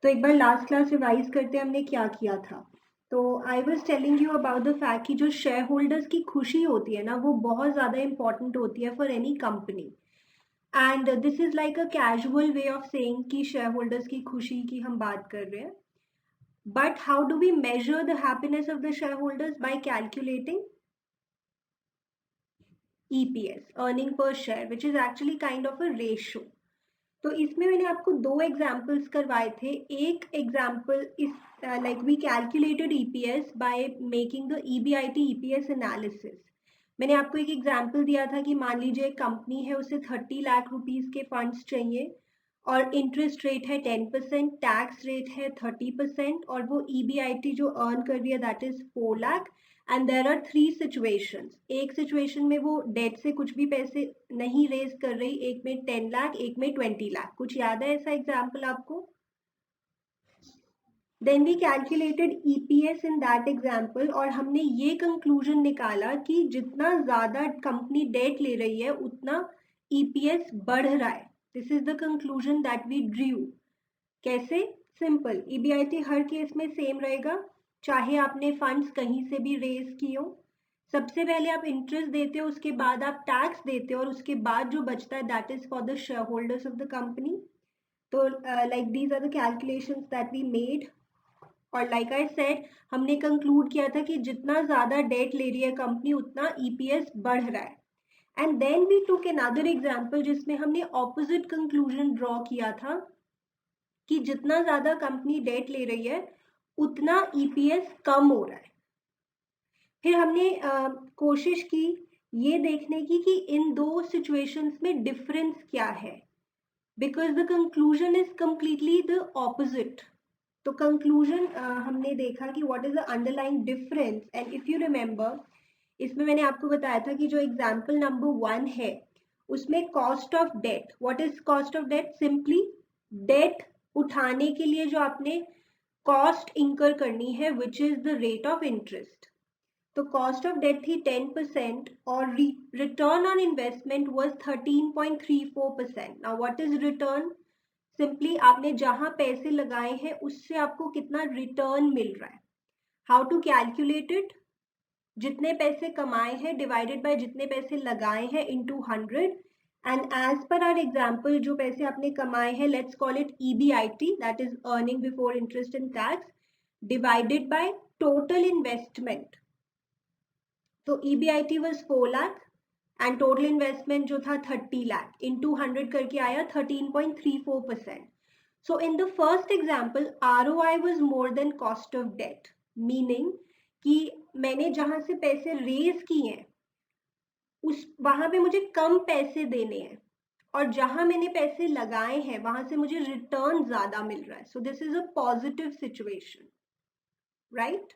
तो एक बार last class revise करते हमने क्या किया था। तो I was telling you about the fact कि जो शेयर होल्डर्स की खुशी होती है ना, वो बहुत ज़्यादा इंपॉर्टेंट होती है for any company. And this is like a casual way of saying कि शेयर होल्डर्स की खुशी की हम बात कर रहे हैं। But how do we measure the happiness of the share holders? By calculating EPS, earning per share, which is actually kind of a ratio. तो इसमें मैंने आपको दो एग्जाम्पल्स करवाए थे। एक एग्जाम्पल इस like we calculated EPS by making the EBIT EPS analysis. मैंने आपको एक एग्जाम्पल दिया था कि मान लीजिए एक कंपनी है, उसे 30 लाख रुपीस के फंड्स चाहिए और इंटरेस्ट रेट है 10%, टैक्स रेट है 30% और वो EBIT जो अर्न कर रही है that is 4 lakh. And there are 3 situations. एक सिचुएशन में वो डेट से कुछ भी पैसे नहीं रेज कर रही, एक में 10 लाख, एक में 20 लाख। कुछ याद है ऐसा एग्जाम्पल आपको? Then we calculated EPS in that example और हमने ये कंक्लूजन निकाला कि जितना ज्यादा कंपनी डेट ले रही है उतना EPS बढ़ रहा है। This is the conclusion that we drew. कैसे? सिंपल, EBIT हर केस में सेम रहेगा, चाहे आपने फंड्स कहीं से भी रेज किए हो। सबसे पहले आप इंटरेस्ट देते हो, उसके बाद आप टैक्स देते हो और उसके बाद जो बचता है that is for the share holders of the company. तो like these are the calculations that we made. और लाइक आई सेड, हमने कंक्लूड किया था कि जितना ज्यादा डेट ले रही है कंपनी उतना EPS बढ़ रहा है। And then we took another example जिसमें हमने ऑपोजिट कंक्लूजन ड्रॉ किया था कि जितना ज्यादा कंपनी डेट ले रही है उतना EPS कम हो रहा है। फिर हमने कोशिश की ये देखने की कि इन दो सिचुएशंस में डिफरेंस क्या है, because the conclusion is completely the opposite. तो कंक्लूजन हमने देखा कि what is the underlying difference. And if you remember, इसमें मैंने आपको बताया था कि जो एग्जाम्पल नंबर 1 है उसमें cost of debt, what is cost of debt? Simply debt उठाने के लिए जो आपने कॉस्ट इंकर करनी है which is the rate of interest. तो कॉस्ट ऑफ डेट थी 10% और return on investment was 13.34%। Now what is return? Simply आपने जहां पैसे लगाए हैं उससे आपको कितना रिटर्न मिल रहा है। How to calculate it? जितने पैसे कमाए हैं डिवाइडेड बाय जितने पैसे लगाए हैं into 100। And as per our example, जो पैसे आपने कमाए हैं, let's call it EBIT, that is earning before interest and tax, divided by total investment. तो EBIT was 4 lakh and total investment जो था 30 लाख, इनटू 100 करके आया 13.34%। So in the first example, ROI was more than cost of debt, meaning कि मैंने जहां से पैसे रेज किए हैं उस वहां पे मुझे कम पैसे देने हैं और जहां मैंने पैसे लगाए हैं वहां से मुझे रिटर्न ज्यादा मिल रहा है। So this is a positive situation, right?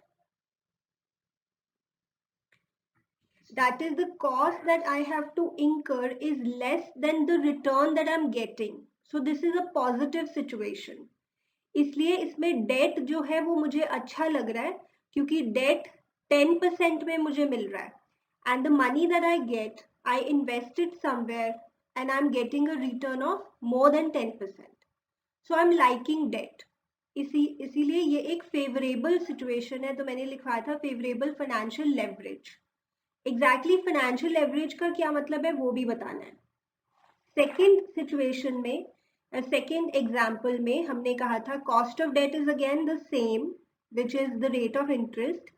That is, the cost that I have to incur is less than the return that I'm getting. So this is a positive situation. इसलिए इसमें date जो है वो मुझे अच्छा लग रहा है क्योंकि डेट 10% में मुझे मिल रहा है and the money that I get, I invested somewhere and I am getting a return of more than 10%। So I am liking debt. इसीलिए ये एक फेवरेबल सिचुएशन है। तो मैंने लिखा था favourable financial leverage. Exactly financial leverage का क्या मतलब है वो भी बताना है। सेकेंड सिचुएशन में, सेकेंड एग्जाम्पल में हमने कहा था cost of debt is again the same which is the rate of interest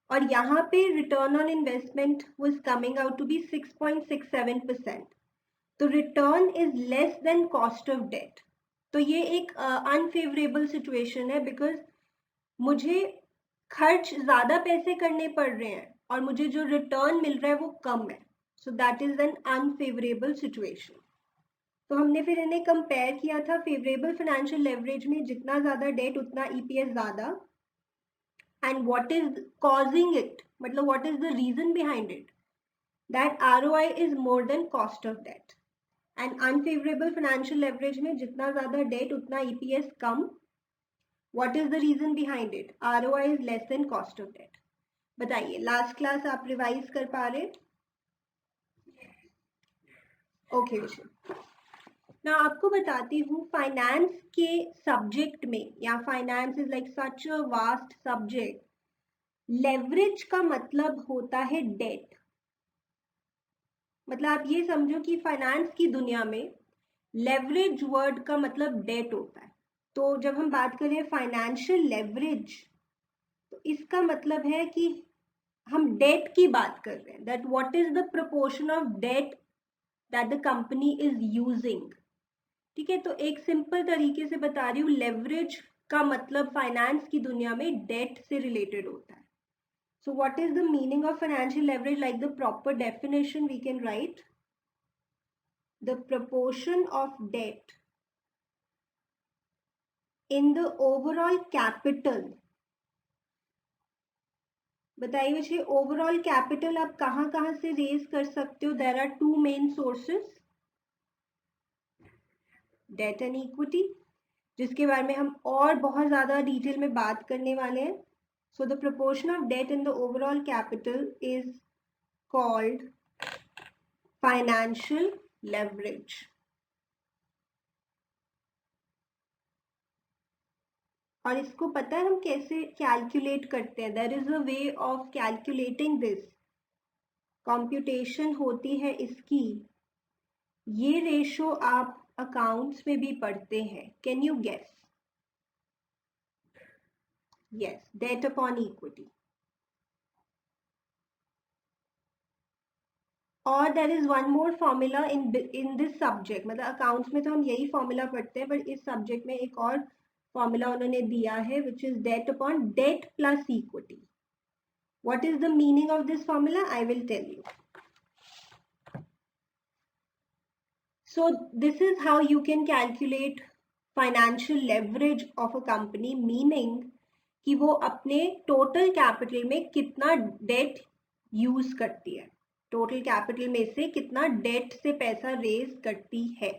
और यहाँ पे return on investment was coming out to be 6.67%। तो return is less than cost of debt. तो ये एक अनफेवरेबल सिचुएशन है बिकॉज मुझे खर्च ज्यादा पैसे करने पड़ रहे हैं और मुझे जो रिटर्न मिल रहा है वो कम है। So that is an unfavourable situation. तो हमने फिर इन्हें कंपेयर किया था। फेवरेबल फाइनेंशियल लेवरेज में जितना ज्यादा डेट उतना EPS ज्यादा। And what is causing it, मतलब what is the reason behind it? That ROI is more than cost of debt. And unfavourable financial leverage में जितना ज्यादा डेट उतना EPS कम। What is the reason behind it? ROI is less than cost of debt. बताइए, last class आप revise कर पा रहे? ओके विषय, ना आपको बताती हूँ फाइनेंस के सब्जेक्ट में, या finance is like such a vast subject, leverage का मतलब होता है डेट। मतलब आप ये समझो कि फाइनेंस की दुनिया में लेवरेज वर्ड का मतलब डेट होता है। तो जब हम बात करें फाइनेंशियल लेवरेज, तो इसका मतलब है कि हम डेट की बात कर रहे हैं, that what is the proportion of debt that the company is using. ठीक है, तो एक सिंपल तरीके से बता रही हूँ, लेवरेज का मतलब फाइनेंस की दुनिया में डेट से रिलेटेड होता है। So what is the meaning of financial leverage? Like the proper definition we can write, the proportion of debt in the overall capital. बताइए बच्चे, ओवरऑल कैपिटल आप कहाँ से रेज कर सकते हो? There are two main sources, debt and equity, जिसके बारे में हम और बहुत ज़्यादा डिटेल में बात करने वाले हैं. So the proportion of debt in the overall capital is called financial leverage. और इसको पता है हम कैसे कैलकुलेट करते हैं? There is a way of calculating this. Computation होती है इसकी. ये रेशो आप अकाउंट्स में भी पढ़ते हैं. Can you guess? Yes, debt upon equity. और there is one more formula in this subject. मतलब अकाउंट्स में तो हम यही फॉर्मूला पढ़ते हैं, पर इस सब्जेक्ट में एक और फॉर्मूला उन्होंने दिया है, which is debt upon debt plus equity. What is the meaning of this formula? I will tell you. So this is how you can calculate financial leverage of a company, meaning कि वो अपने total capital में कितना date use करती है, total capital में से कितना डेट से पैसा रेज करती है.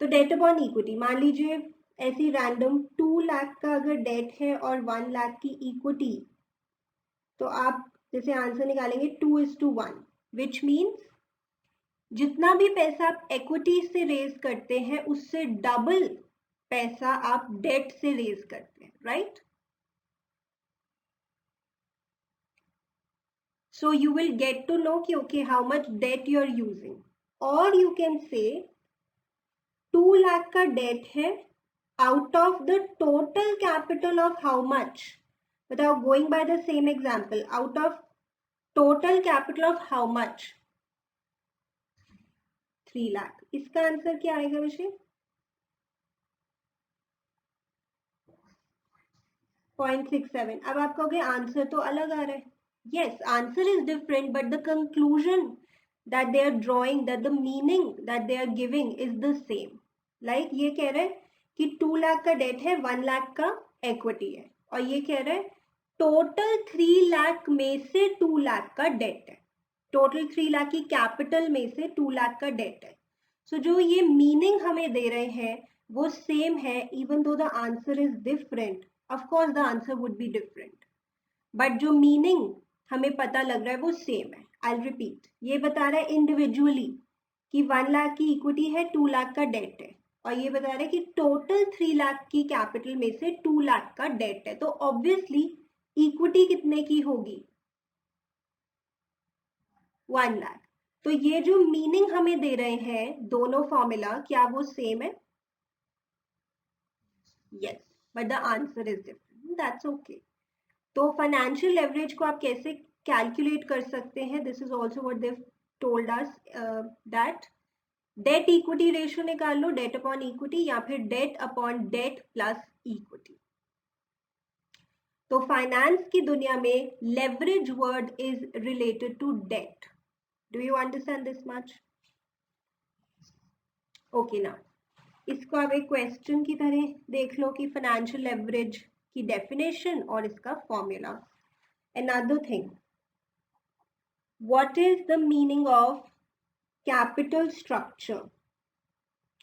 तो डेट अपॉन इक्विटी, मान लीजिए ऐसी रैंडम 2 लाख का अगर डेट है और 1 लाख की इक्विटी, तो आप जैसे आंसर निकालेंगे 2:1, विच मीन्स जितना भी पैसा आप इक्विटी से रेज करते हैं उससे डबल पैसा आप डेट से रेज करते हैं, right? So you will get to know कि okay how much debt you are using. और यू कैन से 2 लाख का डेट है, out of the total capital of how much? बताओ, going by the same example, out of total capital of how much? 3 lakh. इसका answer क्या आएगा बच्चे? 0.67. अब आप कहोगे आंसर तो अलग आ रहा है. Yes, answer is different, but the conclusion that they are drawing, that the meaning that they are giving is the same. Like ये कह रहे हैं कि 2 लाख का डेट है, 1 लाख का इक्विटी है, और ये कह रहे हैं टोटल 3 लाख में से 2 लाख का डेट है, टोटल 3 लाख की कैपिटल में से 2 लाख का डेट है. सो जो ये मीनिंग हमें दे रहे हैं वो सेम है, even though the answer is different. Of course the answer would be different, but जो मीनिंग हमें पता लग रहा है वो सेम है. आई रिपीट, ये बता रहा है इंडिविजुअली कि 1 लाख की इक्विटी है, 2 लाख का डेट है, और ये बता रहा है कि टोटल 3 लाख की कैपिटल में से 2 लाख का डेट है. तो ऑब्वियसली इक्विटी कितने की होगी? 1 लाख. तो ये जो मीनिंग हमें दे रहे हैं दोनों फॉर्मूला, क्या वो सेम है? Yes, but the answer is different. That's okay. तो फाइनेंशियल लेवरेज को आप कैसे कैलकुलेट कर सकते हैं? This is also what they told us, that debt equity ratio निकाल लो, डेट अपॉन इक्विटी, या फिर debt upon debt plus equity. तो फाइनेंस की दुनिया में leverage word is related to debt. Do you understand this much? Okay ना, इसको आप एक क्वेश्चन की तरह देख लो कि फाइनेंशियल लेवरेज की डेफिनेशन और इसका formula. Another thing, what is the meaning of capital structure?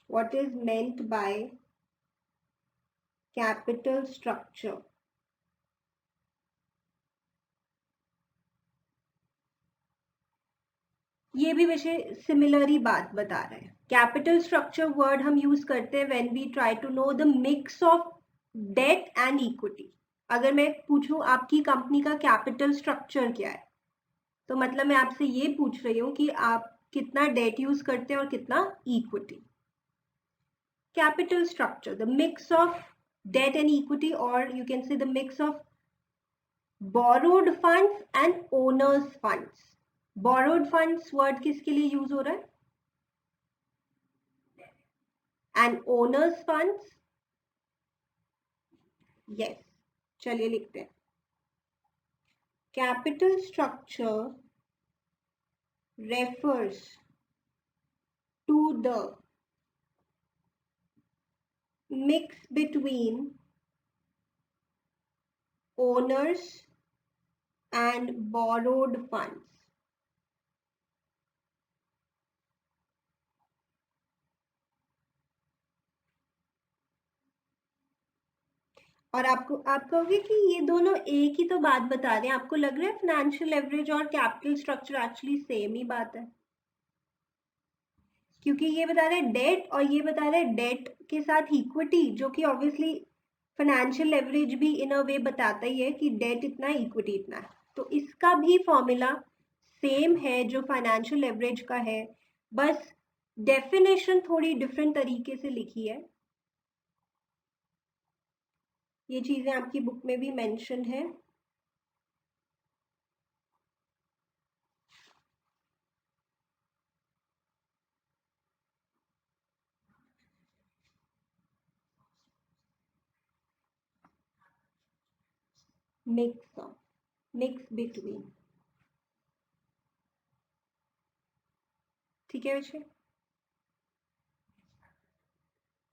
What is meant by capital structure? ये भी वैसे सिमिलर ही बात बता रहे हैं. कैपिटल स्ट्रक्चर वर्ड हम यूज करते हैं when we try to know the mix of debt and equity. अगर मैं पूछूं आपकी कंपनी का कैपिटल स्ट्रक्चर क्या है, तो मतलब मैं आपसे ये पूछ रही हूँ कि आप कितना डेट यूज करते हैं और कितना equity. Capital structure, the mix of debt and equity, or you can say the mix of borrowed funds and owners funds. borrowed funds word किसके लिए यूज हो रहा है? and owners funds, yes, चलिए लिखते हैं। capital structure refers to the mix between owners and borrowed funds. और आप कहोगे कि ये दोनों एक ही तो बात बता रहे हैं, आपको लग रहा है फाइनेंशियल लेवरेज और कैपिटल स्ट्रक्चर एक्चुअली सेम ही बात है, क्योंकि ये बता रहे हैं डेट और ये बता रहे हैं डेट के साथ इक्विटी, जो कि ऑब्वियसली फाइनेंशियल लेवरेज भी इन अ वे बताता ही है कि डेट इतना इक्विटी इतना है। तो इसका भी फॉर्मूला सेम है जो फाइनेंशियल लेवरेज का है, बस डेफिनेशन थोड़ी डिफरेंट तरीके से लिखी है। ये चीजें आपकी बुक में भी मेंशन है। मिक्स बिटवीन, ठीक है बच्चे?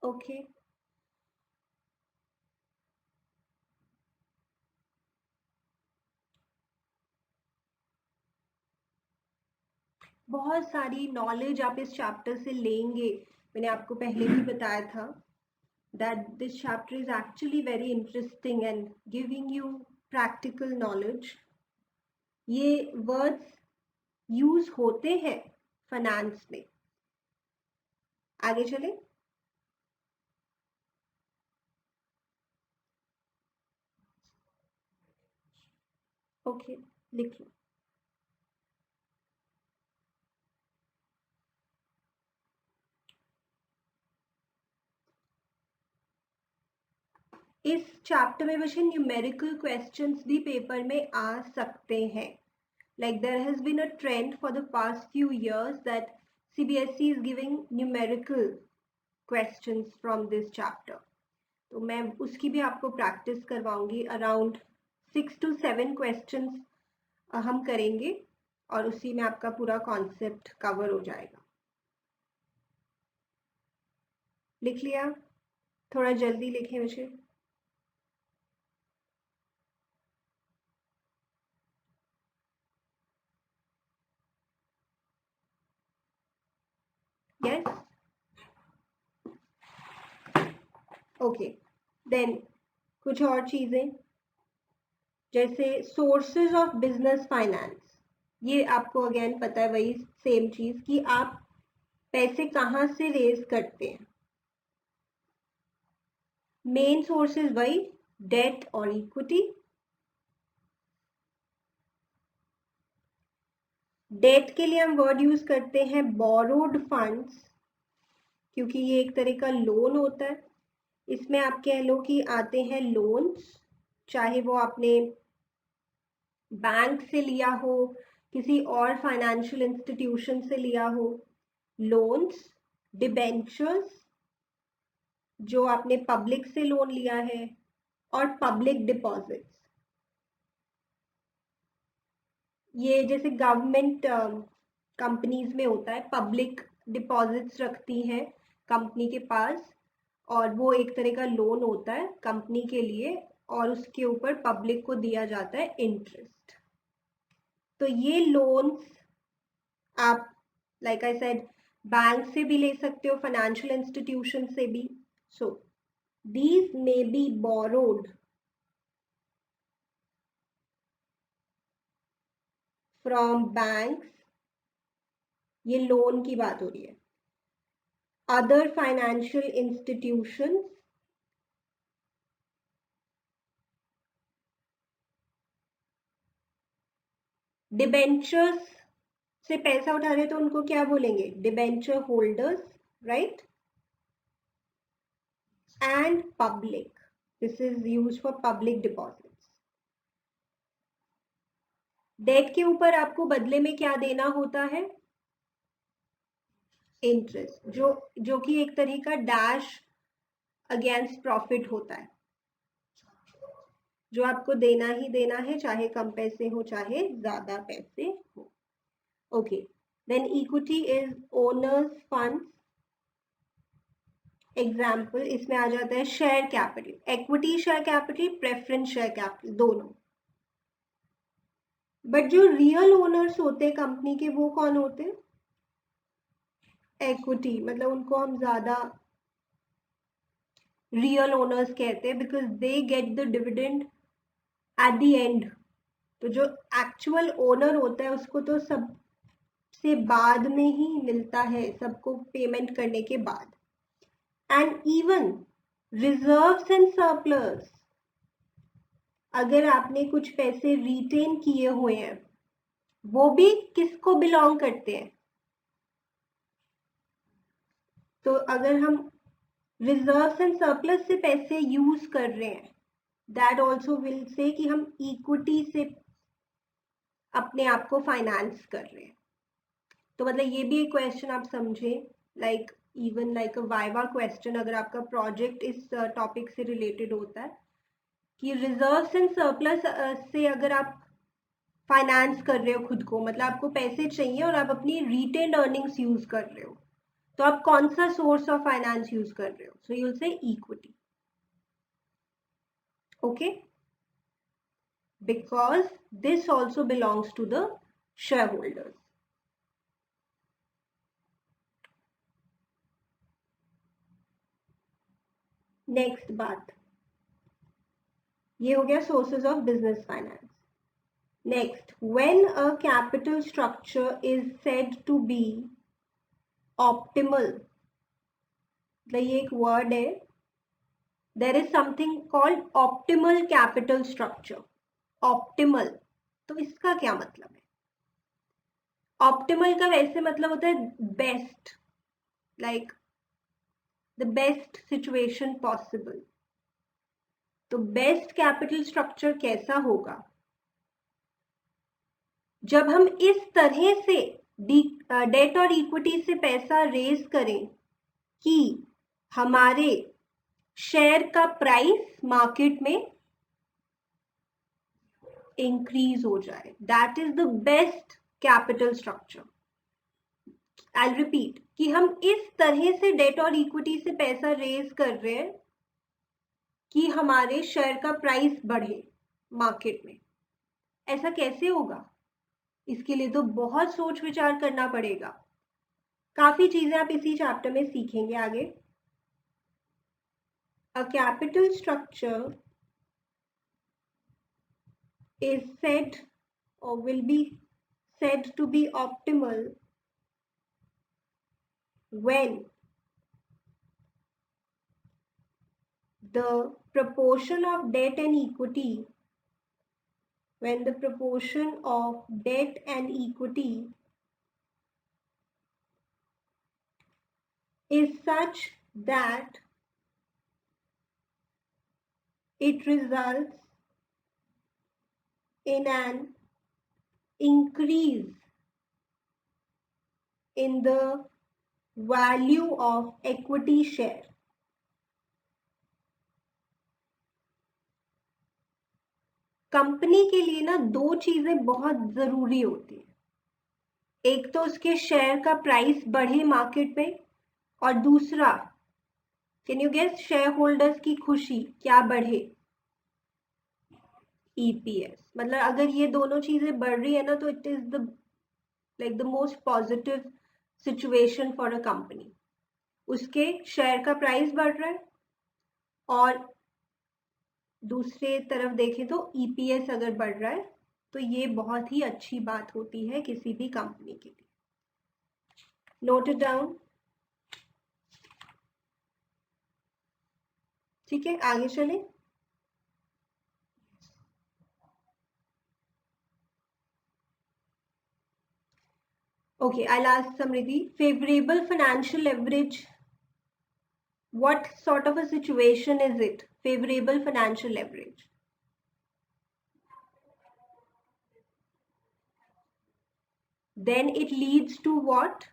ओके, बहुत सारी नॉलेज आप इस चैप्टर से लेंगे। मैंने आपको पहले भी बताया था that this chapter is actually very interesting and giving you practical knowledge. ये वर्ड्स यूज होते हैं फाइनेंस में। आगे चले। ओके, लिख लो। इस चैप्टर में बच्चे न्यूमेरिकल क्वेश्चंस भी पेपर में आ सकते हैं। Like there has been a trend for the past few years that CBSE is giving numerical questions from this chapter. तो मैं उसकी भी आपको प्रैक्टिस करवाऊंगी। अराउंड 6 to 7 क्वेश्चंस हम करेंगे और उसी में आपका पूरा कॉन्सेप्ट कवर हो जाएगा। लिख लिया? थोड़ा जल्दी लिखें मुझे। Yes, okay. देन कुछ और चीजें जैसे सोर्सेज ऑफ बिजनेस फाइनेंस, ये आपको अगेन पता है, वही सेम चीज कि आप पैसे कहाँ से रेज करते हैं। मेन सोर्सेज वही डेट और इक्विटी। डेट के लिए हम वर्ड यूज करते हैं बोरोड फंड्स, क्योंकि ये एक तरह का लोन होता है। इसमें आप कह लो कि आते हैं लोन्स, चाहे वो आपने बैंक से लिया हो, किसी और फाइनेंशियल इंस्टीट्यूशन से लिया हो। लोन्स, डिबेंचर्स जो आपने पब्लिक से लोन लिया है, और पब्लिक डिपॉजिट्स, ये जैसे गवर्नमेंट कंपनीज में होता है, पब्लिक डिपॉजिट्स रखती है कंपनी के पास, और वो एक तरह का लोन होता है कंपनी के लिए, और उसके ऊपर पब्लिक को दिया जाता है इंटरेस्ट। तो ये लोन्स आप लाइक आई सेड बैंक से भी ले सकते हो, फाइनेंशियल इंस्टीट्यूशन से भी। So these may be borrowed from banks, ये लोन की बात हो रही है। other financial institutions, डिबेंचर्स से पैसा उठा रहे तो उनको क्या बोलेंगे, debenture holders, right, and public, this is used for public deposits. Debt के ऊपर आपको बदले में क्या देना होता है, इंटरेस्ट, जो कि एक तरह का डैश अगेंस्ट प्रॉफिट होता है, जो आपको देना ही देना है, चाहे कम पैसे हो चाहे ज्यादा पैसे हो। Okay, then equity is owners funds. Example इसमें आ जाता है share capital, equity share capital, preference share capital, दोनों। बट जो रियल ओनर्स होते हैं कंपनी के, वो कौन होते हैं, इक्विटी, मतलब उनको हम ज्यादा रियल ओनर्स कहते हैं, because they get the dividend at the end. तो जो एक्चुअल ओनर होता है उसको तो सबसे बाद में ही मिलता है, सबको पेमेंट करने के बाद। And even reserves and surplus, अगर आपने कुछ पैसे रिटेन किए हुए हैं, वो भी किसको बिलोंग करते हैं, तो अगर हम रिजर्व्स एंड सरप्लस से पैसे यूज कर रहे हैं, दैट ऑल्सो विल से कि हम इक्विटी से अपने आप को फाइनेंस कर रहे हैं। तो मतलब ये भी एक क्वेश्चन आप समझे, लाइक इवन लाइक अ वाइवा क्वेश्चन, अगर आपका प्रोजेक्ट इस टॉपिक से रिलेटेड होता है, कि रिजर्व्स एंड सरप्लस से अगर आप फाइनेंस कर रहे हो खुद को, मतलब आपको पैसे चाहिए और आप अपनी रिटेन्ड अर्निंग्स यूज कर रहे हो, तो आप कौन सा सोर्स ऑफ फाइनेंस यूज कर रहे हो, so you will say equity. Okay, because this also belongs to the share holders. Next बात, ये हो गया sources of business finance. Next, when a capital structure is said to be optimal, मतलब ये एक वर्ड है, there is something called optimal capital structure. Optimal, तो इसका क्या मतलब है, ऑप्टिमल का वैसे मतलब होता है best, like the best situation possible. तो बेस्ट कैपिटल स्ट्रक्चर कैसा होगा, जब हम इस तरह से डेट और इक्विटी से पैसा रेज करें कि हमारे शेयर का प्राइस मार्केट में इंक्रीज हो जाए, that is the best capital structure. I repeat, कि हम इस तरह से डेट और इक्विटी से पैसा रेज कर रहे हैं कि हमारे शेयर का प्राइस बढ़े मार्केट में। ऐसा कैसे होगा, इसके लिए तो बहुत सोच विचार करना पड़ेगा। काफी चीजें आप इसी चैप्टर में सीखेंगे आगे। अ capital structure is said or will be said to be optimal when the proportion of debt and equity, when the proportion of debt and equity is such that it results in an increase in the value of equity share. Company के लिए ना दो चीजें बहुत जरूरी होती है, एक तो उसके शेयर का प्राइस बढ़े मार्केट में, और दूसरा, can you guess, shareholders की खुशी क्या बढ़े, ईपीएस। मतलब अगर ये दोनों चीजें बढ़ रही है ना, तो it is the like the most positive situation for a company. उसके शेयर का प्राइस बढ़ रहा है और दूसरे तरफ देखें तो ईपीएस अगर बढ़ रहा है, तो ये बहुत ही अच्छी बात होती है किसी भी कंपनी के लिए। Note it down. ठीक है, आगे चले। Okay, I'll ask Samriddhi. Favorable financial leverage. What sort of a situation is it? Favorable financial leverage. Then it leads to what?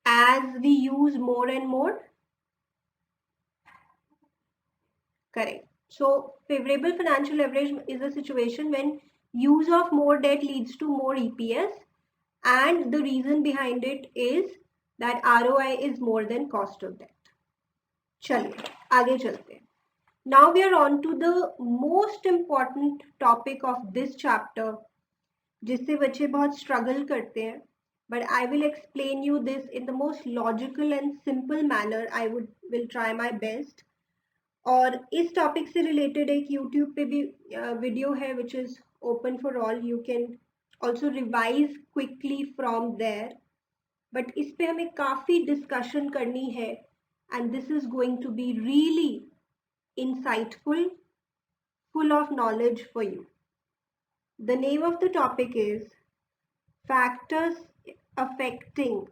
As we use more and more. Correct. So favorable financial leverage is a situation when use of more debt leads to more EPS, and the reason behind it is that ROI is more than cost of debt. चलिए आगे चलते हैं. Now we are on to the most important topic of this chapter, जिससे बच्चे बहुत struggle करते हैं. But I will explain you this in the most logical and simple manner. I will try my best. और इस topic से related एक YouTube पे भी वीडियो है which is open for all. You can also revise quickly from there. But इस पे हमें काफ़ी डिस्कशन करनी है and this is going to be really insightful, full of knowledge for you. The name of the topic is Factors Affecting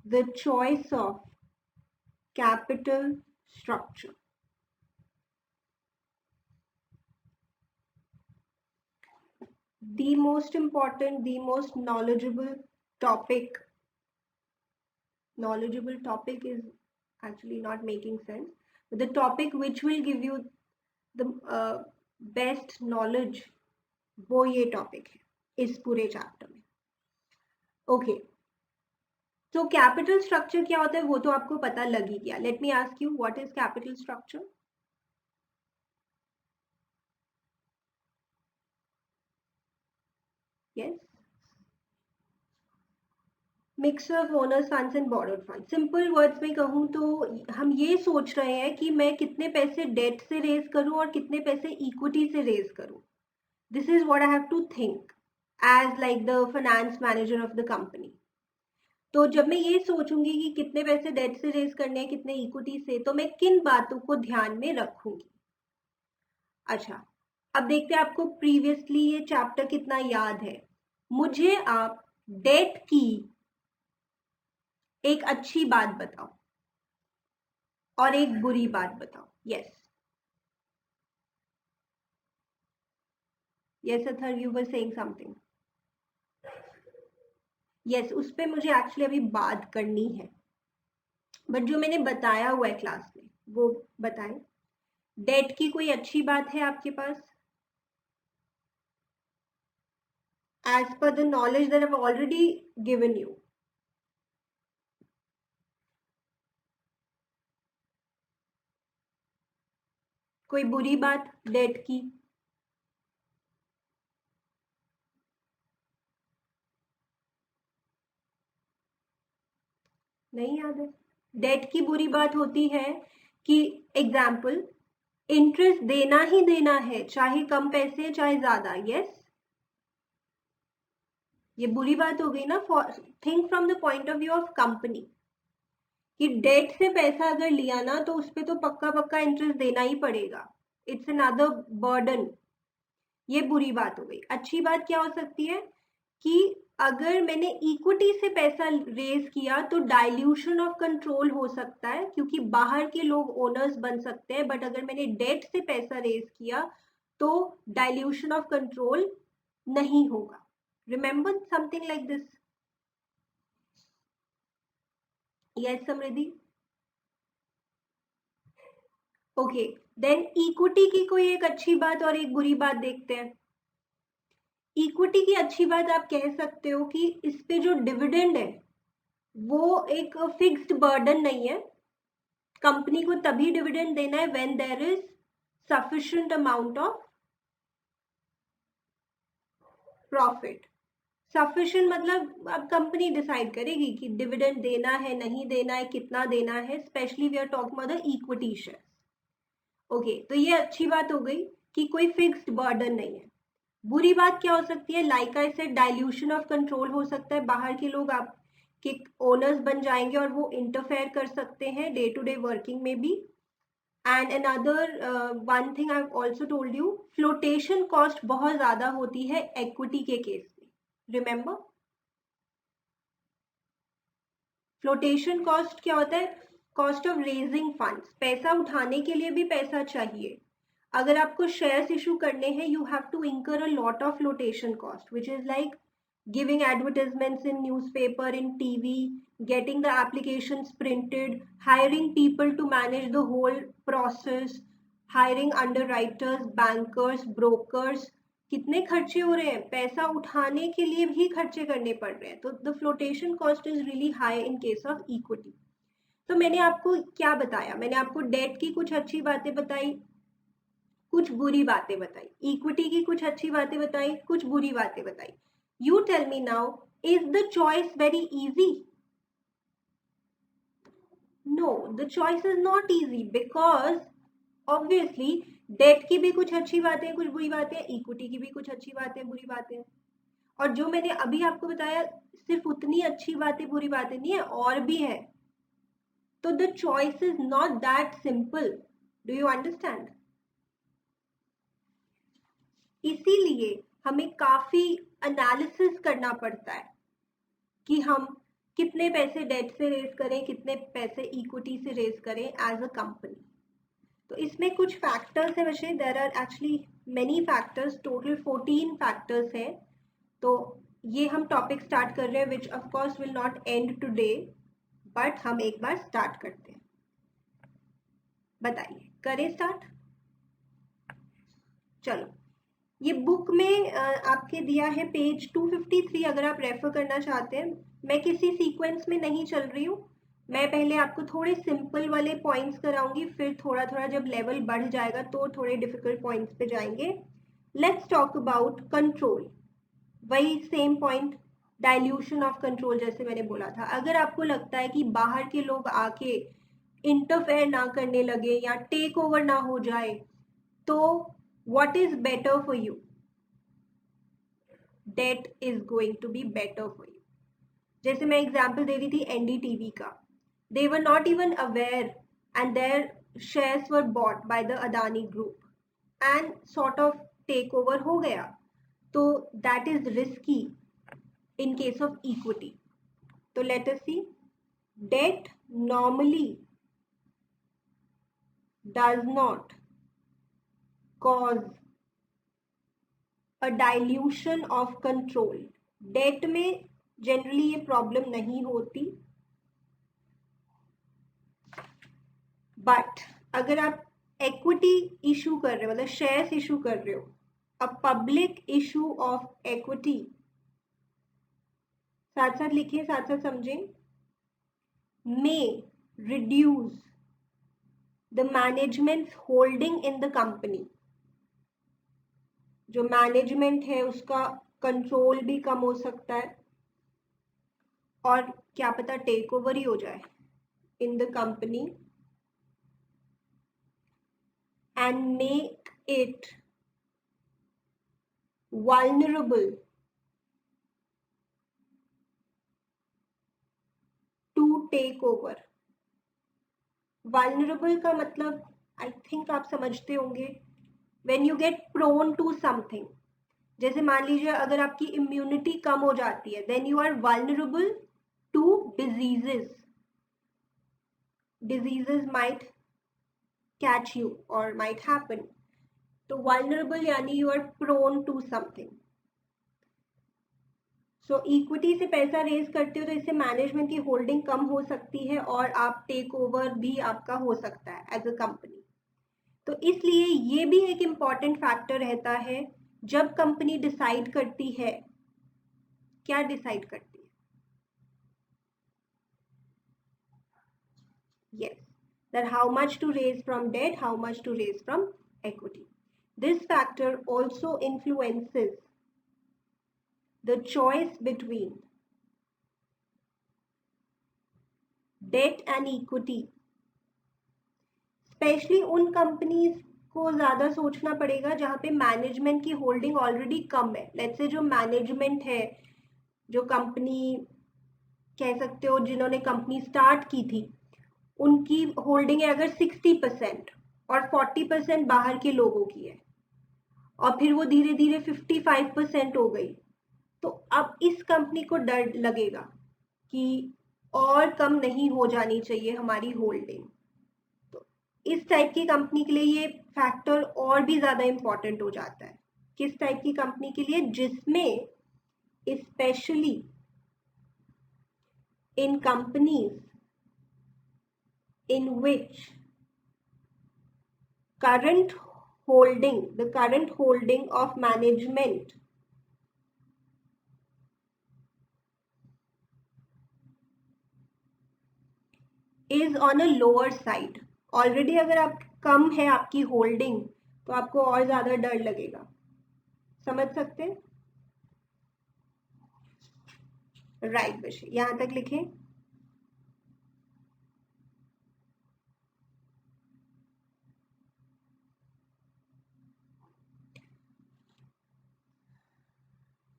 the Choice of Capital Structure. The most important, the most knowledgeable topic. Knowledgeable topic is actually not making sense. But the topic which will give you the best knowledge, वो ये topic है इस पूरे chapter में. Okay, तो capital structure क्या होता है वो तो आपको पता लग ही गया. Let me ask you, what is capital structure? Yes, mix of owners funds and borrowed fund. Simple words में कहूँ तो हम ये सोच रहे हैं कि मैं कितने पैसे डेट से रेज करूँ और कितने पैसे इक्विटी से रेज करूँ. This is what I have to think as like the finance manager of the company. तो जब मैं ये सोचूंगी कि कितने पैसे डेट से रेज करने हैं कितने इक्विटी से, तो मैं किन बातों को ध्यान में रखूंगी. अच्छा, अब देखते हैं आपको प्रीवियसली ये चैप्टर कितना याद है. मुझे आप डेट की एक अच्छी बात बताओ और एक बुरी बात बताओ. Yes yes Athar, you were saying something. Yes, उस पर मुझे एक्चुअली अभी बात करनी है, बट जो मैंने बताया हुआ है क्लास में वो बताएं. डेट की कोई अच्छी बात है आपके पास as per the knowledge that I have already given you? कोई बुरी बात डेट की? नहीं याद है. डेट की बुरी बात होती है कि एग्जाम्पल इंटरेस्ट देना ही देना है, चाहे कम पैसे चाहे ज्यादा. यस, ये बुरी बात हो गई ना. Think from the point of view of company कि डेट से पैसा अगर लिया ना तो उस पर तो पक्का पक्का इंटरेस्ट देना ही पड़ेगा. It's another burden. ये बुरी बात हो गई. अच्छी बात क्या हो सकती है कि अगर मैंने इक्विटी से पैसा रेज किया तो डाइल्यूशन ऑफ कंट्रोल हो सकता है क्योंकि बाहर के लोग ओनर्स बन सकते हैं. बट अगर मैंने डेट से पैसा रेज किया तो डाइल्यूशन ऑफ कंट्रोल नहीं होगा. Remember something like this. Yes Samriddhi. Okay, then equity की कोई एक अच्छी बात और एक बुरी बात देखते हैं. इक्विटी की अच्छी बात आप कह सकते हो कि इस पे जो डिविडेंड है वो एक फिक्स्ड बर्डन नहीं है. कंपनी को तभी डिविडेंड देना है when there is sufficient amount of profit. Sufficient मतलब अब कंपनी डिसाइड करेगी कि डिविडेंड देना है नहीं देना है, कितना देना है. Specially we are talking about the equity share. Okay, तो ये अच्छी बात हो गई कि कोई फिक्स्ड बर्डन नहीं है. बुरी बात क्या हो सकती है, like I said dilution of control हो सकता है, बाहर के लोग आपके ओनर्स बन जाएंगे और वो इंटरफेयर कर सकते हैं डे टू डे वर्किंग में भी. And another one thing I also told you, flotation cost बहुत ज्यादा होती है इक्विटी के केस में. रिमेंबर, फ्लोटेशन कॉस्ट क्या होता है, कॉस्ट ऑफ रेजिंग फंड्स, पैसा उठाने के लिए भी पैसा चाहिए. अगर आपको शेयर्स इशू करने हैं, यू हैव टू इंकर a lot of flotation cost, which is like giving advertisements in newspaper, in TV, getting the applications printed, hiring people to manage the whole process, hiring underwriters, bankers, brokers. कितने खर्चे हो रहे हैं, पैसा उठाने के लिए भी खर्चे करने पड़ रहे हैं. तो the flotation cost is really high in case of equity. तो मैंने आपको क्या बताया, मैंने आपको डेट की कुछ अच्छी बातें बताई, कुछ बुरी बातें बताई, इक्विटी की कुछ अच्छी बातें बताई, कुछ बुरी बातें बताई. You tell me now, is the choice very easy? No, the choice is not easy because obviously debt की भी कुछ अच्छी बातें कुछ बुरी बातें, इक्विटी की भी कुछ अच्छी बातें बुरी बातें, और जो मैंने अभी आपको बताया सिर्फ उतनी अच्छी बातें बुरी बातें नहीं है, और भी है. तो the choice is not that simple. Do you understand? इसीलिए हमें काफी एनालिसिस करना पड़ता है कि हम कितने पैसे डेट से रेज करें, कितने पैसे इक्विटी से रेज करें एज अ कंपनी. तो इसमें कुछ फैक्टर्स है वैसे, there are actually many factors, total 14 factors है. तो ये हम टॉपिक स्टार्ट कर रहे हैं which of course will not end today, but हम एक बार स्टार्ट करते हैं. बताइए, करें स्टार्ट? चलो, ये बुक में आपके दिया है पेज 253, अगर आप रेफर करना चाहते हैं. मैं किसी सीक्वेंस में नहीं चल रही हूँ, मैं पहले आपको थोड़े सिंपल वाले पॉइंट्स कराऊंगी, फिर थोड़ा थोड़ा जब लेवल बढ़ जाएगा तो थोड़े डिफिकल्ट पॉइंट्स पे जाएंगे. Let's talk about control. वही same point, dilution of control, जैसे मैंने बोला था. अगर आपको लगता है कि बाहर के लोग आके इंटरफेयर ना करने लगे या टेक ओवर ना हो जाए, तो what is better for you? That is going to be better for you. जैसे मैं एग्जाम्पल दे रही थी एनडीटीवी का, they were not even aware and their shares were bought by the Adani group and sort of takeover हो गया. तो that is risky in case of equity. तो let us see. Debt normally does not cause a dilution of control. Debt में generally ये problem नहीं होती, but अगर आप इक्विटी इशू कर रहे हो, मतलब शेयर्स इशू कर रहे हो, a public issue of equity, साथ साथ लिखिए, साथ साथ समझें, मे reduce the management holding in the company. जो मैनेजमेंट है उसका कंट्रोल भी कम हो सकता है, और क्या पता टेक ओवर ही हो जाए in the company, and make it vulnerable to take over. Vulnerable का मतलब आई थिंक आप समझते होंगे, when you get prone to something. जैसे मान लीजिए अगर आपकी इम्यूनिटी कम हो जाती है, then you are vulnerable to diseases. Diseases might catch you or might happen. तो vulnerable यानी you are prone to something. So equity से पैसा रेज करते हो तो इससे मैनेजमेंट की होल्डिंग कम हो सकती है और आप टेक ओवर भी आपका हो सकता है एज अ कंपनी. तो इसलिए ये भी एक इम्पॉर्टेंट फैक्टर रहता है जब कंपनी डिसाइड करती है. क्या डिसाइड करती है? yes, that how much to raise from debt, how much to raise from equity. This factor also influences the choice between debt and equity, specially उन कंपनीज को ज़्यादा सोचना पड़ेगा जहाँ पे मैनेजमेंट की होल्डिंग ऑलरेडी कम है। लेट्स से जो मैनेजमेंट है, जो कंपनी कह सकते हो जिन्होंने कंपनी स्टार्ट की थी, उनकी होल्डिंग है अगर 60% और 40% बाहर के लोगों की है, और फिर वो धीरे धीरे 55% हो गई, तो अब इस कंपनी को डर लगेगा कि और कम नहीं हो जानी चाहिए हमारी होल्डिंग। तो इस टाइप की कंपनी के लिए ये फैक्टर और भी ज़्यादा इम्पोर्टेंट हो जाता है। किस टाइप की कंपनी के लिए? जिसमें specially in companies in which current the current holding of management is on a lower side. Already अगर आप कम है आपकी होल्डिंग, तो आपको और ज्यादा डर लगेगा। समझ सकते हैं? राइट बच्चे, यहां तक लिखें।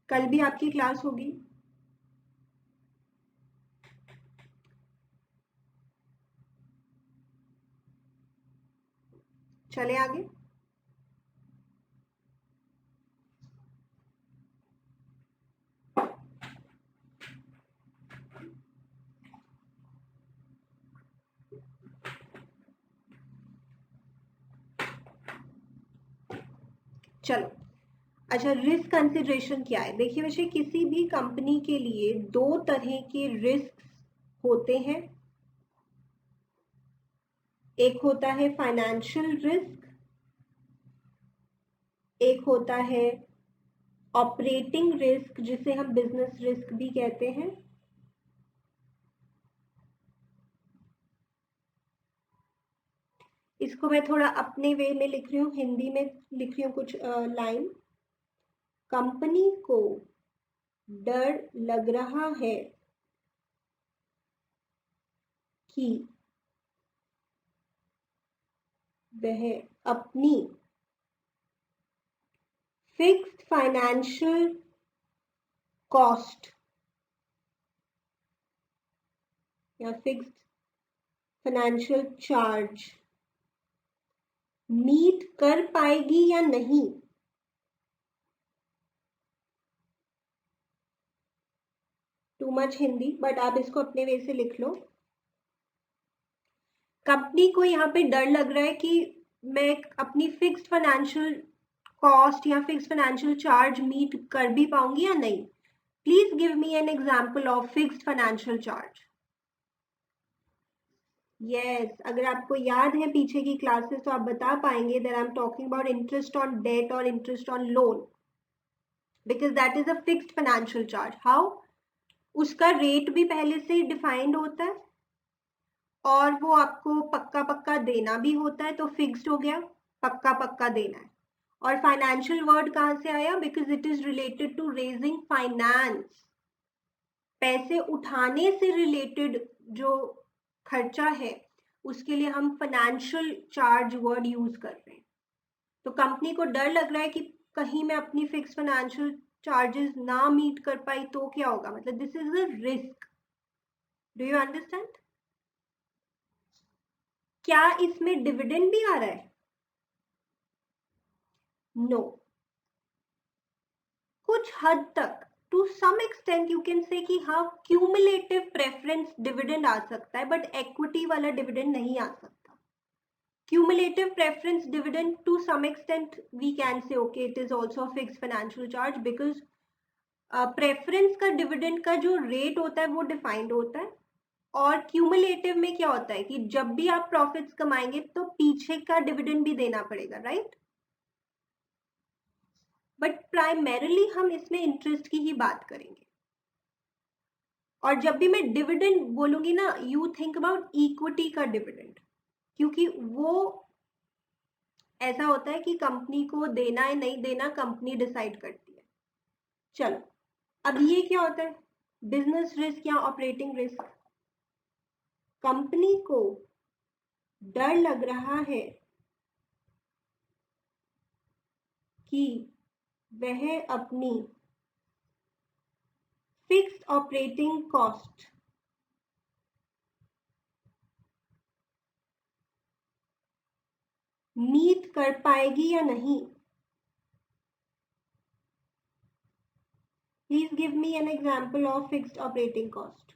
कल भी आपकी क्लास होगी। चले आगे। चलो, अच्छा, रिस्क कंसिडरेशन क्या है? देखिए वैसे किसी भी कंपनी के लिए दो तरह के रिस्क होते हैं। एक होता है फाइनेंशियल रिस्क, एक होता है ऑपरेटिंग रिस्क, जिसे हम बिजनेस रिस्क भी कहते हैं। इसको मैं थोड़ा अपने वे में लिख रही हूँ, हिंदी में लिख रही हूँ कुछ लाइन। कंपनी को डर लग रहा है कि वह अपनी फिक्स्ड फाइनेंशियल कॉस्ट या फिक्स्ड फाइनेंशियल चार्ज मीट कर पाएगी या नहीं। टू मच हिंदी, बट आप इसको अपने वे से लिख लो। कंपनी को यहाँ पे डर लग रहा है कि मैं अपनी फिक्स्ड फाइनेंशियल कॉस्ट या फिक्स्ड फाइनेंशियल चार्ज मीट कर भी पाऊंगी या नहीं। Please give me an example of fixed financial charge. Yes, अगर आपको याद है पीछे की क्लासेस तो आप बता पाएंगे that I am talking about interest on debt और interest on loan, because that is a fixed financial charge. How? उसका रेट भी पहले से ही डिफाइंड होता है और वो आपको पक्का पक्का देना भी होता है, तो फिक्स्ड हो गया, पक्का पक्का देना है। और फाइनेंशियल वर्ड कहाँ से आया? Because it is related to raising finance, पैसे उठाने से रिलेटेड जो खर्चा है उसके लिए हम फाइनेंशियल चार्ज वर्ड यूज कर रहे हैं। तो कंपनी को डर लग रहा है कि कहीं मैं अपनी फिक्स फाइनेंशियल चार्जेस ना मीट कर पाई तो क्या होगा, मतलब this is a risk. Do you understand? क्या इसमें डिविडेंड भी आ रहा है? नो, कुछ हद तक, to some extent you can say कि हाँ क्यूमुलेटिव प्रेफरेंस डिविडेंड आ सकता है, बट इक्विटी वाला डिविडेंड नहीं आ सकता। Cumulative preference dividend to some extent we can say okay it is also fix financial charge, because preference का डिविडेंड का जो रेट होता है वो डिफाइंड होता है। और क्यूमुलेटिव में क्या होता है कि जब भी आप प्रॉफिट्स कमाएंगे तो पीछे का डिविडेंड भी देना पड़ेगा, राइट? बट प्राइमरीली हम इसमें इंटरेस्ट की ही बात करेंगे। और जब भी मैं डिविडेंड बोलूंगी ना, यू थिंक अबाउट इक्विटी का डिविडेंड, क्योंकि वो ऐसा होता है कि कंपनी को देना है नहीं देना कंपनी डिसाइड करती है। चलो, अब ये क्या होता है? बिजनेस रिस्क या ऑपरेटिंग रिस्क। कंपनी को डर लग रहा है कि वह अपनी फिक्स्ड ऑपरेटिंग कॉस्ट मीट कर पाएगी या नहीं। Please give me an example of fixed operating cost.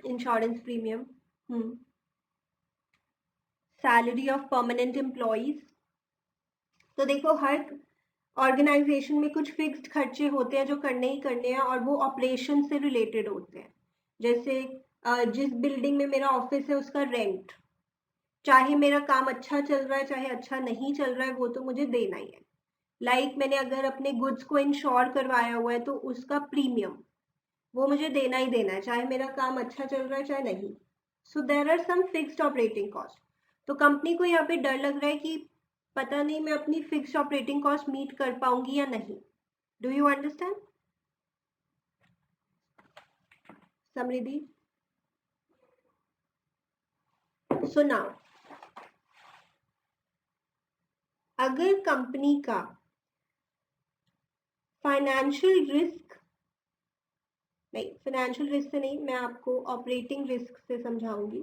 Insurance premium. Salary of permanent employees. तो देखो हर ऑर्गेनाइजेशन में कुछ फिक्स्ड खर्चे होते हैं जो करने ही करने हैं और वो ऑपरेशन से रिलेटेड होते हैं। जैसे जिस बिल्डिंग में मेरा ऑफिस है उसका रेंट, चाहे मेरा काम अच्छा चल रहा है चाहे अच्छा नहीं चल रहा है, वो तो मुझे देना ही है। मैंने अगर अपने गुड्स को इंश्योर करवाया हुआ है तो उसका प्रीमियम वो मुझे देना ही देना है, चाहे मेरा काम अच्छा चल रहा है चाहे नहीं। So there are some fixed operating cost. तो कंपनी को यहाँ पे डर लग रहा है कि पता नहीं मैं अपनी फिक्स्ड ऑपरेटिंग कॉस्ट मीट कर पाऊंगी या नहीं। Do you understand Samriddhi? So now अगर कंपनी का फाइनेंशियल रिस्क नहीं, फाइनेंशियल रिस्क से नहीं, मैं आपको ऑपरेटिंग रिस्क से समझाऊंगी।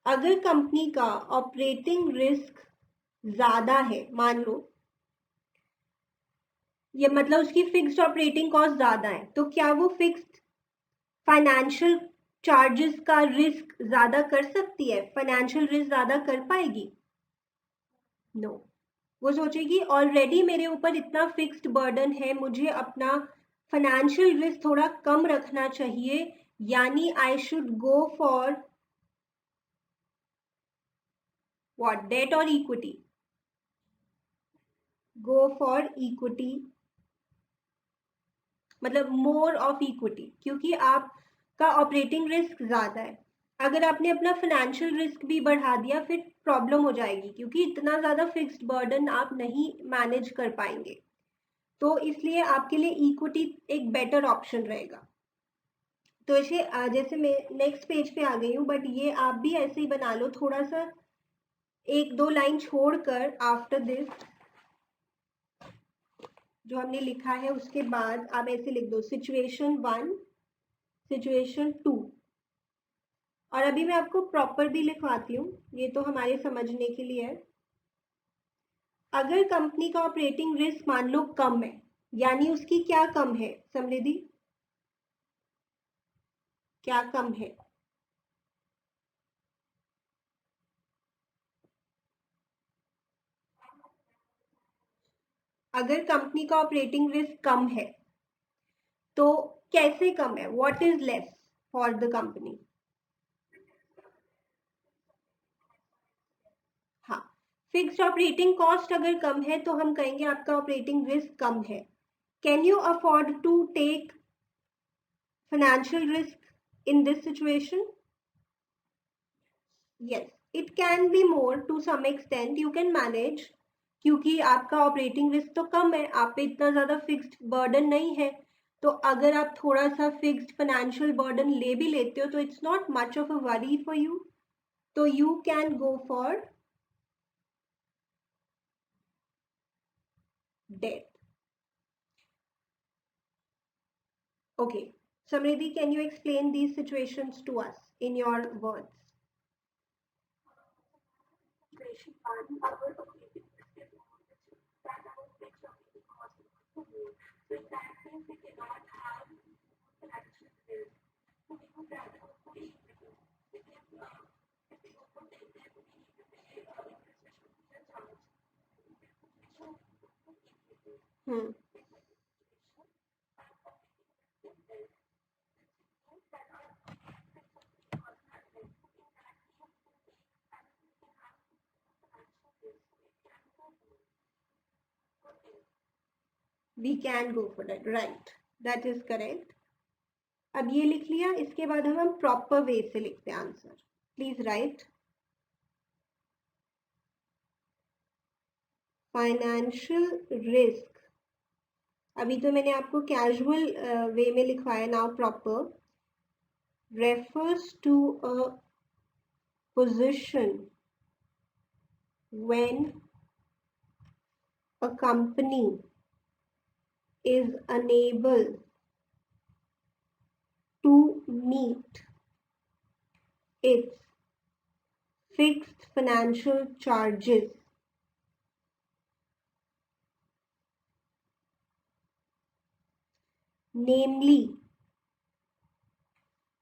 अगर कंपनी का ऑपरेटिंग रिस्क ज्यादा है, मान लो ये मतलब उसकी फिक्स्ड ऑपरेटिंग कॉस्ट ज्यादा है, तो क्या वो फिक्स्ड फाइनेंशियल चार्जेस का रिस्क ज्यादा कर सकती है? फाइनेंशियल रिस्क ज्यादा कर पाएगी? नो वो सोचेगी ऑलरेडी मेरे ऊपर इतना फिक्स्ड बर्डन है, मुझे अपना फाइनेंशियल रिस्क थोड़ा कम रखना चाहिए, यानी I should go for what, debt और इक्विटी। गो फॉर इक्विटी मतलब मोर ऑफ इक्विटी, क्योंकि आपका ऑपरेटिंग रिस्क ज्यादा है। अगर आपने अपना फाइनेंशियल रिस्क भी बढ़ा दिया फिर प्रॉब्लम हो जाएगी, क्योंकि इतना ज्यादा फिक्स्ड बर्डन आप नहीं मैनेज कर पाएंगे। तो इसलिए आपके लिए इक्विटी एक बेटर ऑप्शन रहेगा। तो ऐसे जैसे मैं नेक्स्ट पेज पे आ गई हूँ, बट ये आप भी ऐसे ही बना लो, थोड़ा सा एक दो लाइन छोड़कर आफ्टर दिस जो हमने लिखा है उसके बाद आप ऐसे लिख दो सिचुएशन 1, सिचुएशन 2। और अभी मैं आपको प्रॉपर भी लिखवाती हूँ, ये तो हमारे समझने के लिए है। अगर कंपनी का ऑपरेटिंग रिस्क मान लो कम है, यानी उसकी क्या कम है समृद्धि, क्या कम है? अगर कंपनी का ऑपरेटिंग रिस्क कम है तो कैसे कम है? What is less for the company? हाँ, फिक्स्ड ऑपरेटिंग कॉस्ट अगर कम है तो हम कहेंगे आपका ऑपरेटिंग रिस्क कम है। Can you afford to take financial risk in this situation? Yes, it can be more to some extent, you can manage, क्योंकि आपका ऑपरेटिंग रिस्क तो कम है, आप पे इतना ज्यादा फिक्स्ड बर्डन नहीं है। तो अगर आप थोड़ा सा फिक्स्ड फाइनेंशियल बर्डन ले भी लेते हो तो it's not much of a worry for you, तो you can go for debt. Okay Samriddhi, can you explain these situations to us in your words? Hmm we can go for that, right, that is correct। अब ये लिख लिया, इसके बाद हम proper way से लिखते हैं answer. Please right financial risk. अभी तो मैंने आपको कैजुअल वे में लिखवाया, now proper. refers to a position when a company is unable to meet its fixed financial charges, namely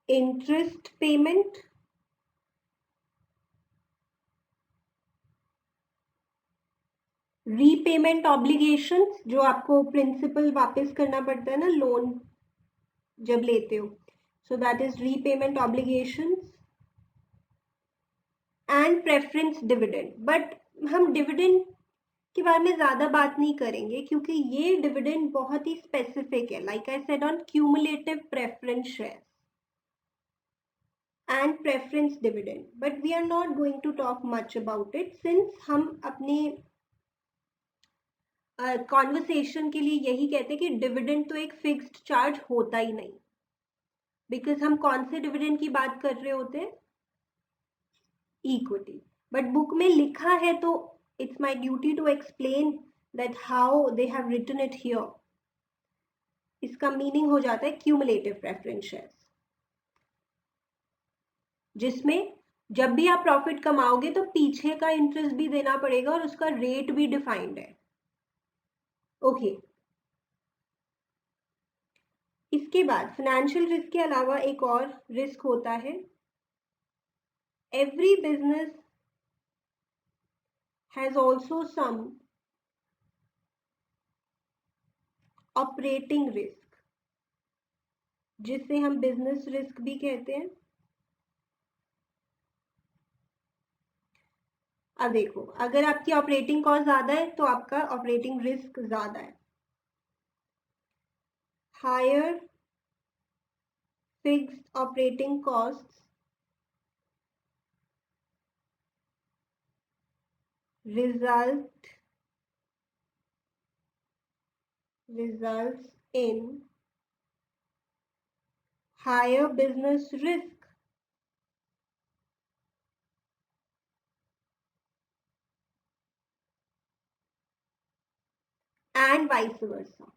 interest payment, repayment obligations, जो आपको प्रिंसिपल वापस करना पड़ता है ना लोन जब लेते हो, so that is repayment obligations, and preference dividend. But हम डिविडेंड के बारे में ज्यादा बात नहीं करेंगे क्योंकि ये डिविडेंड बहुत ही स्पेसिफिक है, like I said on cumulative preference share and preference dividend, but we are not going to talk much about it since हम अपने कॉन्वर्सेशन के लिए यही कहते हैं कि डिविडेंड तो एक फिक्स्ड चार्ज होता ही नहीं, बिकॉज हम कौन से डिविडेंड की बात कर रहे होते हैं, इक्विटी। बट बुक में लिखा है तो it's my duty to explain that how they have written it here. इसका मीनिंग हो जाता है क्यूमुलेटिव प्रेफरेंस शेयर्स, जिसमें जब भी आप प्रॉफिट कमाओगे तो पीछे का इंटरेस्ट भी देना पड़ेगा और उसका रेट भी डिफाइंड है। ओके इसके बाद फाइनेंशियल रिस्क के अलावा एक और रिस्क होता है, every business has also some operating risk, जिसे हम बिजनेस रिस्क भी कहते हैं। अब देखो, अगर आपकी ऑपरेटिंग कॉस्ट ज्यादा है तो आपका ऑपरेटिंग रिस्क ज्यादा है। Higher fixed operating cost results in higher business risk, and vice versa।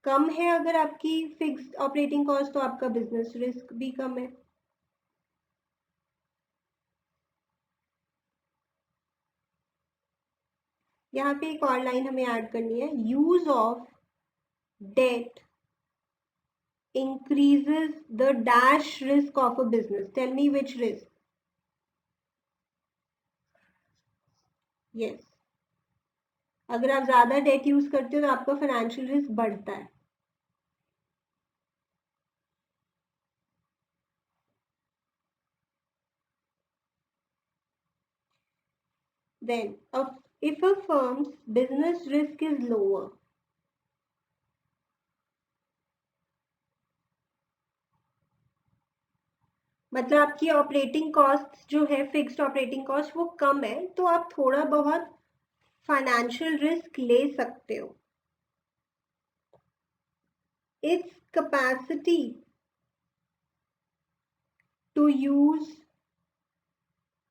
कम है अगर आपकी फिक्स्ड ऑपरेटिंग कॉस्ट तो आपका बिजनेस रिस्क भी कम है। यहाँ पे एक और लाइन हमें ऐड करनी है, use of debt increases the dash risk of a business। Tell me which risk? Yes, अगर आप ज्यादा डेट यूज करते हो तो आपका फाइनेंशियल रिस्क बढ़ता है। Then if a firm's business risk is lower, मतलब आपकी ऑपरेटिंग कॉस्ट जो है, फिक्स्ड ऑपरेटिंग कॉस्ट वो कम है, तो आप थोड़ा बहुत फाइनेंशियल रिस्क ले सकते हो। It's capacity to use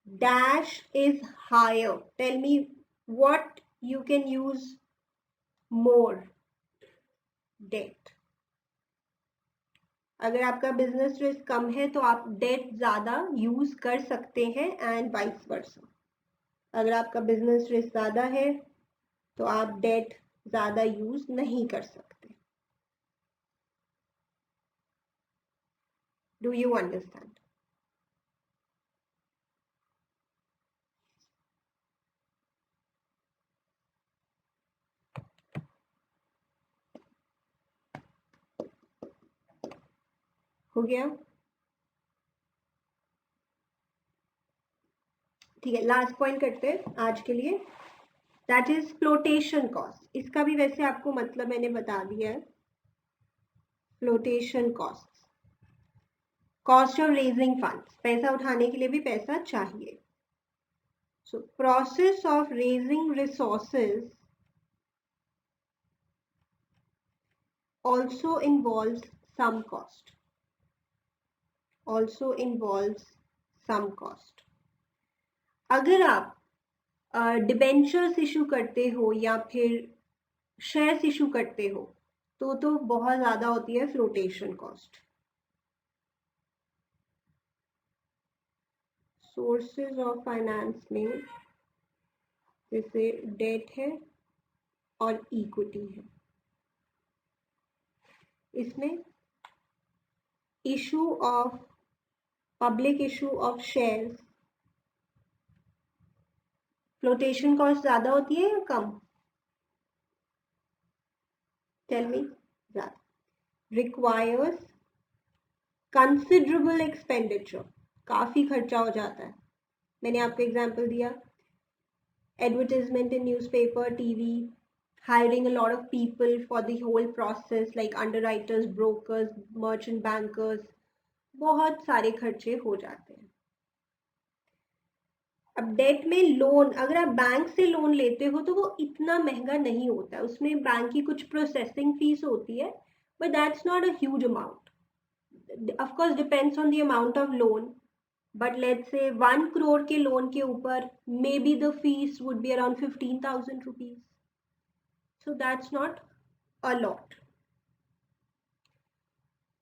dash is higher। Tell me what you can use more debt। अगर आपका बिजनेस रिस्क कम है तो आप डेट ज्यादा यूज कर सकते हैं, एंड वाइस वर्सा। अगर आपका बिजनेस रिस्क ज्यादा है तो आप डेट ज्यादा यूज नहीं कर सकते। Do you understand? हो गया? ठीक है, लास्ट पॉइंट करते हैं आज के लिए, दैट इज फ्लोटेशन कॉस्ट। इसका भी वैसे आपको मतलब मैंने बता दिया है। Flotation cost, cost of raising funds, पैसा उठाने के लिए भी पैसा चाहिए। So process of raising resources also involves some cost। also involves some cost. अगर आप डिबेंचर्स इशू करते हो या फिर शेयर्स इशू करते हो तो बहुत ज़्यादा होती है flotation cost. Sources of finance में जैसे डेट है और इक्विटी है, इसमें issue of public issue of shares flotation cost ज़्यादा होती है या कम? Tell me. ज़्यादा. रिक्वायर्स कंसिडरेबल एक्सपेंडिचर, काफ़ी खर्चा हो जाता है. मैंने आपको एग्जांपल दिया, advertisement in newspaper, TV, hiring a lot of people for the whole process like underwriters, brokers, merchant bankers, बहुत सारे खर्चे हो जाते हैं. अब डेट में लोन, अगर आप बैंक से लोन लेते हो तो वो इतना महंगा नहीं होता है, उसमें बैंक की कुछ प्रोसेसिंग फीस होती है, but that's not a huge amount. Of course depends on the amount of loan, but let's say 1 crore के लोन के ऊपर may be the fees would be around 15,000 rupees. So that's not a lot.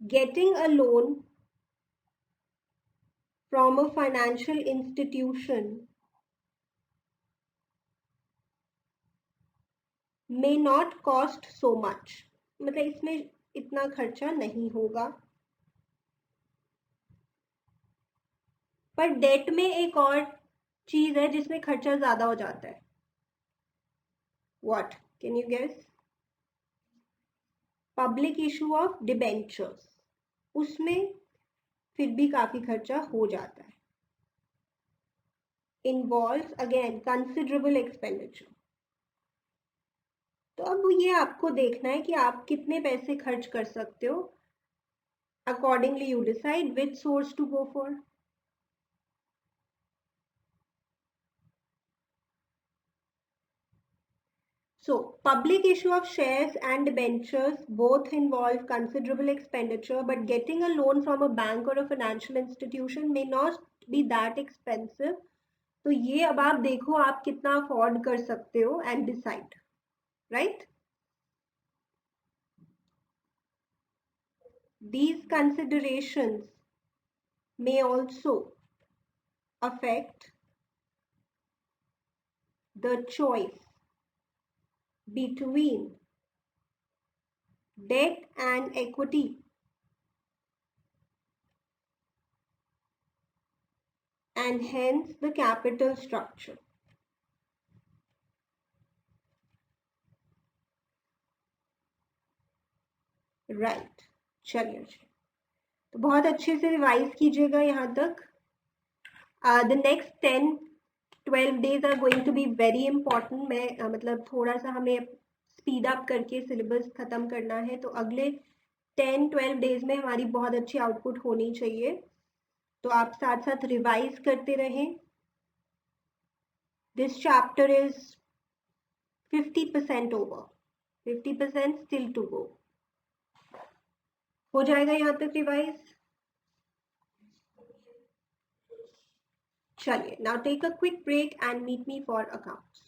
Getting a loan from a financial institution may not cost so much. मतलब इसमें इतना खर्चा नहीं होगा. पर डेट में एक और चीज है जिसमें खर्चा ज्यादा हो जाता है. What? Can you guess? Public issue of debentures, उसमें फिर भी काफी खर्चा हो जाता है. Involves again considerable expenditure. तो अब ये आपको देखना है कि आप कितने पैसे खर्च कर सकते हो. Accordingly you decide which source to go for. So public issue of shares and debentures both involve considerable expenditure, but getting a loan from a bank or a financial institution may not be that expensive. तो ये अब आप देखो आप कितना afford कर सकते हो and decide, right? These considerations may also affect the choice between debt and equity and hence the capital structure. Right. चलिए तो बहुत अच्छे से रिवाइज कीजिएगा यहाँ तक. The next 10-12 days are going to be very important. मैं मतलब थोड़ा सा हमें स्पीड अप करके सिलेबस खत्म करना है, तो अगले 10-12 डेज में हमारी बहुत अच्छी आउटपुट होनी चाहिए. तो आप साथ साथ रिवाइज करते रहें. This chapter is 50% over, 50% still to go. हो जाएगा यहाँ तक रिवाइज? चलिए, now take a quick break and meet me for accounts.